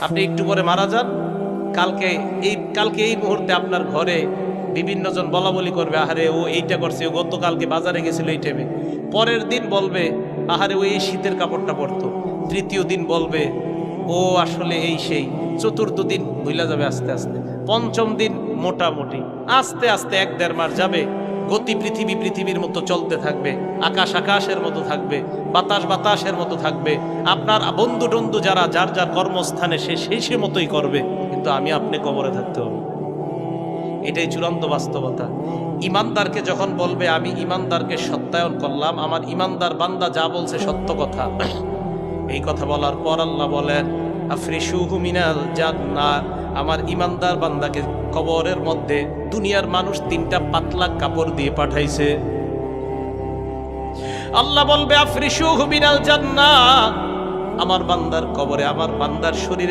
আপনি একটু পরে মারা যান, কালকে এই মুহূর্তে আপনার ঘরে বিভিন্ন জন বলা বলি করবে, আহারে ও এইটা করছে, ও গতকালকে বাজারে গেছিল এই টাইমে। পরের দিন বলবে, আহারে ও এই শীতের কাপড়টা পরতো। তৃতীয় দিন বলবে, ও আসলে এই সেই। চতুর্থ দিন ভুলা যাবে আস্তে আস্তে। পঞ্চম দিন মোটামুটি, আস্তে আস্তে 1-1.5 মাস যাবে। গতি পৃথিবীর মতো চলতে থাকবে, আকাশ আকাশের মতো থাকবে, বাতাস বাতাসের মতো থাকবে। আপনার বন্ধু টন্ধু যারা যার যার কর্মস্থানে সে মতোই করবে, কিন্তু আমি আপনি কবরে থাকতে হবে। এটাই চূড়ান্ত বাস্তবতা। ইমানদারকে যখন বলবে আমি ইমানদারকে সত্যায়ন করলাম, আমার ইমানদার বান্দা যা বলছে সত্য কথা, এই কথা বলার পর আল্লাহ বলেন আফরিশুহু মিনাল জান্নাহ, আমার ইমানদার বান্দাকে কবরের মধ্যে দুনিয়ার মানুষ 3টা পাতলা কাপড় দিয়ে পাঠাইছে। আল্লাহ বলবে আফরিশুহু মিনাল জান্নাহ, আমার বান্দার কবরে, আমার বান্দার শরীরে